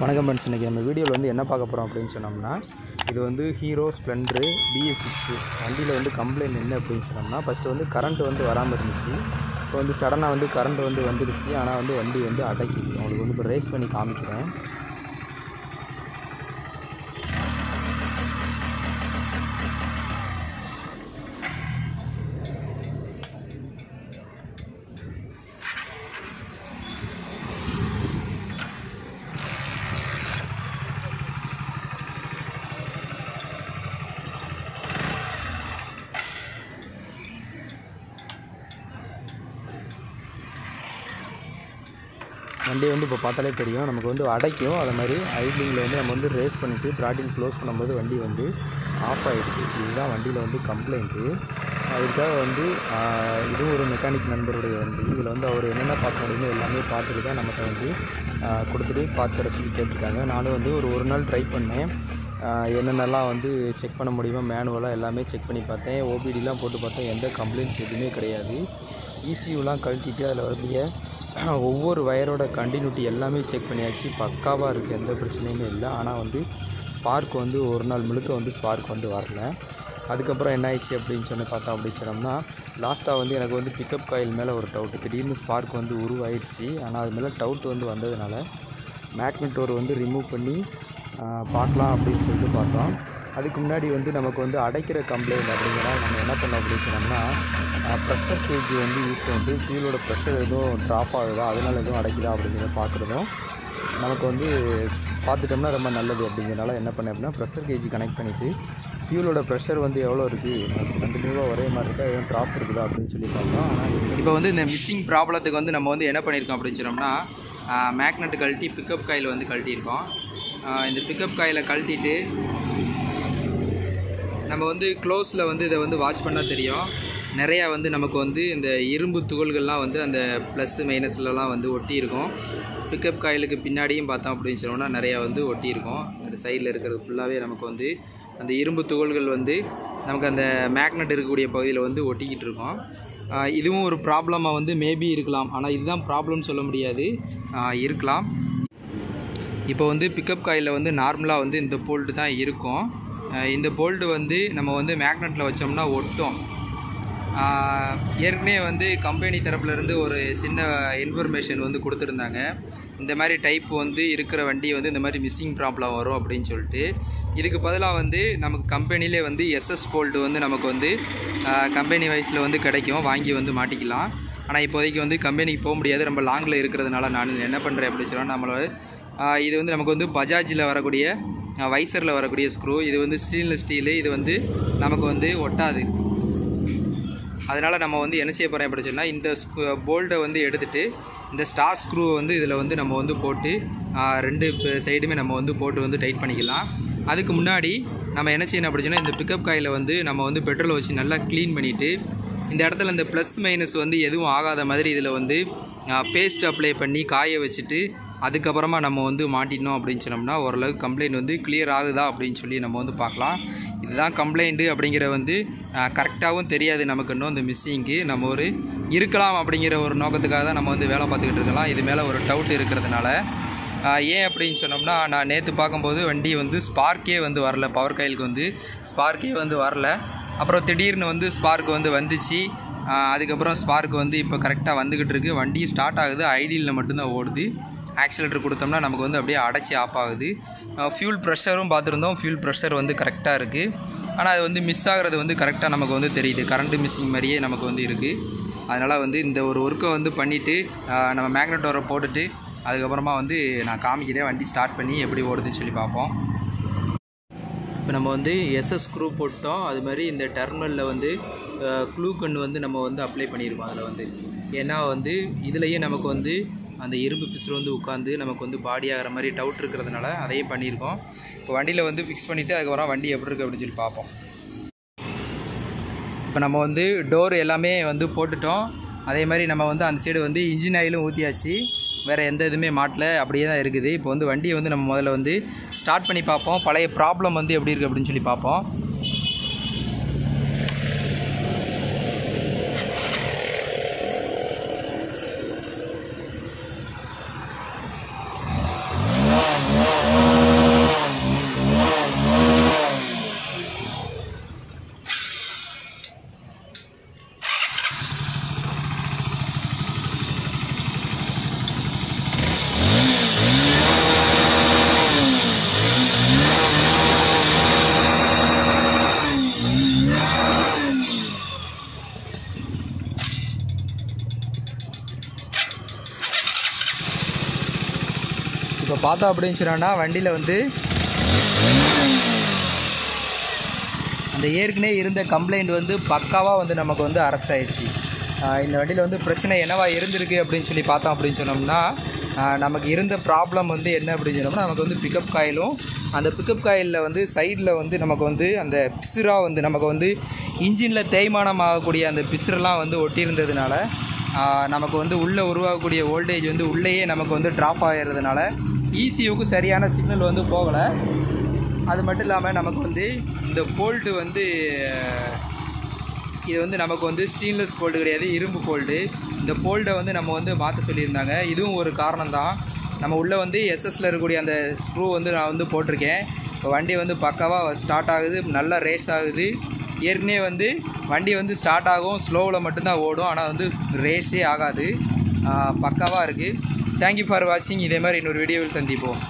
வணக்கம் ஃப்ரெண்ட்ஸ், இன்றைக்கி நம்ம வீடியோவில் வந்து என்ன பார்க்க போகிறோம் அப்படின்னு சொன்னோம்னா, இது வந்து ஹீரோ ஸ்ப்ளெண்டரு BS6 வண்டியில் வந்து கம்ப்ளைண்ட் என்ன அப்படின்னு சொன்னோம்னா, ஃபஸ்ட்டு வந்து கரண்ட் வந்து வராமல் இருந்துச்சு. இப்போ வந்து சடனாக வந்து கரண்ட் வந்து வந்துடுச்சு. ஆனால் வந்து வண்டி வந்து அடைக்குது. உங்களுக்கு வந்து இப்போ ரேஸ் பண்ணி காமிக்கிறேன். வண்டி வந்து இப்போ பார்த்தாலே தெரியும், நமக்கு வந்து அடைக்கும். அது மாதிரி ஐட்லிங்கில் வந்து நம்ம வந்து ரேஸ் பண்ணிவிட்டு த்ராட்டில் க்ளோஸ் பண்ணும்போது வண்டி வந்து ஆஃப் ஆகிடுது. இதுதான் வண்டியில் வந்து கம்ப்ளைண்ட்டு. அதுக்காக வந்து இதுவும் ஒரு மெக்கானிக் நண்பருடைய வண்டி. இதில் வந்து அவர் என்னென்ன பார்க்க முடியுமோ எல்லாமே பார்த்துட்டு தான் நம்மகிட்ட வந்து கொடுத்துட்டு பார்த்து தர சொல்லி கேட்டிருக்காங்க. நானும் வந்து ஒரு நாள் ட்ரை பண்ணேன். என்னென்னலாம் வந்து செக் பண்ண முடியுமோ மேனுவலாக எல்லாமே செக் பண்ணி பார்த்தேன். OBDலாம் போட்டு பார்த்தேன். எந்த கம்ப்ளைண்ட்ஸ் எதுவுமே கிடையாது. ECUலாம் கழட்டிட்டு அதில் வரக்கூடிய ஒவ்வொரு வயரோட கண்டினியூட்டி எல்லாமே செக் பண்ணியாச்சு. பக்காவாக இருக்குது, எந்த பிரச்சனையுமே இல்லை. ஆனால் வந்து ஸ்பார்க் வந்து ஒரு நாள் முழுக்க வந்து ஸ்பார்க் வந்து வரல. அதுக்கப்புறம் என்ன ஆயிடுச்சு அப்படின்னு பார்த்தோம் அப்படின்னு சொன்னோம்னா, லாஸ்ட்டாக வந்து எனக்கு வந்து பிக்கப் காயில் மேலே ஒரு டவுட்டு. திடீர்னு ஸ்பார்க் வந்து உருவாயிடுச்சு. ஆனால் அது மேலே டவுட் வந்து வந்ததுனால மேக்னெட் டோர் வந்து ரிமூவ் பண்ணி பார்க்கலாம் அப்படின்னு சொல்லிட்டு பார்த்தோம். அதுக்கு முன்னாடி வந்து நமக்கு வந்து அடைக்கிற கம்ப்ளைண்ட் அப்படிங்கிறனால நம்ம என்ன பண்ணோம் அப்படின்னு சொன்னோம்னா, ப்ரெஷர் கேஜ் வந்து யூஸ் பண்ணிட்டு ஃபியூலோட ப்ரெஷர் எதுவும் ட்ராப் ஆகுதா, அதனால் எதுவும் அடைக்குதா அப்படிங்கிறத பார்க்குறதும் நமக்கு வந்து பார்த்துட்டோம்னா ரொம்ப நல்லது. அப்படிங்கிறனால என்ன பண்ணேன் அப்படின்னா, ப்ரெஷர் கேஜ் கனெக்ட் பண்ணிவிட்டு ஃபியூலோட ப்ரெஷர் வந்து எவ்வளோ இருக்குது, நமக்கு கண்டினியூவாக ஒரே மாதிரி இருக்கா, எதுவும் ட்ராப் இருக்குதா அப்படின்னு சொல்லி பார்த்தோம். ஆனால் இப்போ வந்து இந்த மிஸ்ஸிங் ப்ராப்ளத்துக்கு வந்து நம்ம வந்து என்ன பண்ணியிருக்கோம் அப்படின்னு சொன்னோம்னா, மேக்னெட் கழட்டி பிக்கப் காயில் வந்து கழட்டியிருக்கோம். இந்த பிக்கப் காயிலை கழட்டிட்டு நம்ம வந்து க்ளோஸில் வந்து இதை வந்து வாட்ச் பண்ணால் தெரியும். நிறையா வந்து நமக்கு வந்து இந்த இரும்பு துகள்கள்லாம் வந்து அந்த ப்ளஸ் மைனஸ்லலாம் வந்து ஒட்டி இருக்கும். பிக்கப் காயிலுக்கு பின்னாடியும் பார்த்தோம் அப்படின்னு சொன்னோம்னா நிறையா வந்து ஒட்டி இருக்கும். அந்த சைடில் இருக்கிறது ஃபுல்லாகவே நமக்கு வந்து அந்த இரும்பு துகள்கள் வந்து நமக்கு அந்த மேக்னெட் இருக்கக்கூடிய பகுதியில் வந்து ஒட்டிக்கிட்டு இருக்கும். இதுவும் ஒரு ப்ராப்ளமாக வந்து மேபி இருக்கலாம். ஆனால் இதுதான் ப்ராப்ளம்னு சொல்ல முடியாது, இருக்கலாம். இப்போ வந்து பிக்கப் காயிலில் வந்து நார்மலாக வந்து இந்த போல்ட்டு தான் இருக்கும். இந்த போல்ட்டு வந்து நம்ம வந்து மேக்னெட்டில் வச்சோம்னா ஒட்டும். ஏற்கனவே வந்து கம்பெனி தரப்புலேருந்து ஒரு சின்ன இன்ஃபர்மேஷன் வந்து கொடுத்துருந்தாங்க. இந்த மாதிரி டைப் வந்து இருக்கிற வண்டி வந்து இந்த மாதிரி மிஸ்ஸிங் ப்ராப்ளம் வரும் அப்படின்னு சொல்லிட்டு. இதுக்கு பதிலாக வந்து நமக்கு கம்பெனிலே வந்து SS போல்ட்டு வந்து நமக்கு வந்து கம்பெனி வைஸில் வந்து கிடைக்கும், வாங்கி வந்து மாட்டிக்கலாம். ஆனால் இப்போதைக்கு வந்து கம்பெனிக்கு போக முடியாது, ரொம்ப லாங்கில் இருக்கிறதுனால நான் என்ன பண்ணுறேன் அப்படின்னு சொன்னால், நம்மளோட இது வந்து நமக்கு வந்து பஜாஜில் வரக்கூடிய வைசரில் வரக்கூடிய ஸ்க்ரூ. இது வந்து ஸ்டீலு. இது வந்து நமக்கு வந்து ஒட்டாது. அதனால் நம்ம வந்து என்ன செய்ய போகிறேன் அப்படின்னு சொன்னால், இந்த போல்ட்டை வந்து எடுத்துகிட்டு இந்த ஸ்டார் ஸ்க்ரூவை வந்து இதில் வந்து நம்ம வந்து போட்டு ரெண்டு சைடுமே நம்ம வந்து போட்டு வந்து டைட் பண்ணிக்கலாம். அதுக்கு முன்னாடி நம்ம என்ன செய்யணும் அப்படின்னு சொன்னால், இந்த பிக்கப் காயில் வந்து நம்ம வந்து பெட்ரோலை வச்சு நல்லா க்ளீன் பண்ணிவிட்டு இந்த இடத்துல இந்த ப்ளஸ் மைனஸ் வந்து எதுவும் ஆகாத மாதிரி இதில் வந்து பேஸ்ட் அப்ளை பண்ணி காய வச்சுட்டு அதுக்கப்புறமா நம்ம வந்து மாட்டினோம் அப்படின்னு சொன்னோம்னா ஓரளவுக்கு கம்ப்ளைண்ட் வந்து கிளியர் ஆகுதா அப்படின்னு சொல்லி நம்ம வந்து பார்க்கலாம். இதுதான் கம்ப்ளைண்ட்டு அப்படிங்கிற வந்து கரெக்டாகவும் தெரியாது நமக்கு. இன்னும் இந்த மிஸ்ஸிங்க்கு நம்ம ஒரு இருக்கலாம் அப்படிங்கிற ஒரு நோக்கத்துக்காக தான் நம்ம வந்து வேலை பார்த்துக்கிட்டு இருக்கலாம். இது மேலே ஒரு டவுட் இருக்கிறதுனால. ஏன் அப்படின்னு சொன்னோம்னா, நான் நேற்று பார்க்கும்போது வண்டி வந்து ஸ்பார்க்கே வந்து வரல, பவர் காயிலுக்கு வந்து ஸ்பார்க்கே வந்து வரல. அப்புறம் திடீர்னு வந்து ஸ்பார்க் வந்து வந்துச்சு. அதுக்கப்புறம் ஸ்பார்க் வந்து இப்போ கரெக்டாக வந்துக்கிட்டு இருக்குது. வண்டி ஸ்டார்ட் ஆகுது, ஐடியில் மட்டும்தான் ஓடுது. ஆக்சிலேட்டர் கொடுத்தோம்னா நமக்கு வந்து அப்படியே அடைச்சி ஆஃப் ஆகுது. ஃபியூல் ப்ரெஷரும் பார்த்துருந்தோம், ஃபியூல் ப்ரெஷர் வந்து கரெக்டாக இருக்குது. ஆனால் அது வந்து மிஸ் ஆகிறது வந்து கரெக்டாக நமக்கு வந்து தெரியுது, கரண்ட்டு மிஸ்ஸிங் மாதிரியே நமக்கு வந்து இருக்குது. அதனால் வந்து இந்த ஒரு ஒர்க்கை வந்து பண்ணிவிட்டு நம்ம மேக்னெட் டோரை போட்டுட்டு அதுக்கப்புறமா வந்து நான் காமிக்கிறேன், வண்டி ஸ்டார்ட் பண்ணி எப்படி ஓடுதுன்னு சொல்லி பார்ப்போம். இப்போ நம்ம வந்து SS ஸ்க்ரூ போட்டோம். அது மாதிரி இந்த டெர்மினலில் வந்து க்ளூ கன் வந்து நம்ம வந்து அப்ளை பண்ணியிருக்கோம் அதில் வந்து. ஏன்னா வந்து இதுலேயே நமக்கு வந்து அந்த இரும்பு பிஸ்டல் வந்து உட்காந்து நமக்கு வந்து பாடி ஆகிற மாதிரி டவுட் இருக்கிறதுனால அதையும் பண்ணியிருக்கோம். இப்போ வண்டியில் வந்து ஃபிக்ஸ் பண்ணிவிட்டு அதுக்கப்புறம் வண்டி எப்படி இருக்குது அப்படின்னு சொல்லி பார்ப்போம். இப்போ நம்ம வந்து டோர் எல்லாமே வந்து போட்டுட்டோம். அதே மாதிரி நம்ம வந்து அந்த சைடு வந்து இன்ஜின் ஆயிலும் ஊற்றியாச்சு. வேறு எந்த இதுவுமே மாட்டல, அப்படியே தான் இருக்குது. இப்போ வந்து வண்டியை வந்து நம்ம முதல்ல வந்து ஸ்டார்ட் பண்ணி பார்ப்போம். பழைய ப்ராப்ளம் வந்து எப்படி இருக்குது அப்படின்னு சொல்லி பார்ப்போம். இப்போ பார்த்தோம் அப்படின்னு சொன்னோன்னா வண்டியில் வந்து அந்த ஏற்கனவே இருந்த கம்ப்ளைண்ட் வந்து பக்காவாக வந்து நமக்கு வந்து அரெஸ்ட் ஆயிடுச்சு. இந்த வண்டியில் வந்து பிரச்சனை என்னவா இருந்திருக்கு அப்படின்னு சொல்லி பார்த்தோம் அப்படின்னு சொன்னோம்னா, நமக்கு இருந்த ப்ராப்ளம் வந்து என்ன அப்படின்னு சொன்னோம்னா, நமக்கு வந்து பிக்கப் காயிலும் அந்த பிக்கப் காயிலில் வந்து சைடில் வந்து நமக்கு வந்து அந்த பிசுராக வந்து நமக்கு வந்து இன்ஜினில் தேய்மானம் ஆகக்கூடிய அந்த பிசுரெலாம் வந்து ஒட்டியிருந்ததுனால நமக்கு வந்து உள்ளே உருவாகக்கூடிய வோல்டேஜ் வந்து உள்ளேயே நமக்கு வந்து ட்ராப் ஆகிறதுனால ECUக்கு சரியான சிக்னல் வந்து போகலை. அது மட்டும் இல்லாமல் நமக்கு வந்து இந்த போல்ட்டு வந்து இது வந்து நமக்கு வந்து ஸ்டெயின்லெஸ் போல்ட்டு கிடையாது, இரும்பு போல்ட்டு. இந்த போல்ட்டை வந்து நம்ம வந்து மாற்ற சொல்லியிருந்தாங்க. இதுவும் ஒரு காரணம் தான். நம்ம உள்ளே வந்து எஸ்எஸ்சில் இருக்கக்கூடிய அந்த ஸ்க்ரூ வந்து நான் வந்து போட்டிருக்கேன். இப்போ வண்டி வந்து பக்காவாக ஸ்டார்ட் ஆகுது, நல்லா ரேஸ் ஆகுது. ஏற்கனவே வந்து வண்டி வந்து ஸ்டார்ட் ஆகும், ஸ்லோவில் மட்டும்தான் ஓடும், ஆனால் வந்து ரேஸே ஆகாது. பக்காவாக இருக்குது. தேங்க்யூ ஃபார் வாட்சிங். இதே மாதிரி இன்னொரு வீடியோவில் சந்திப்போம்.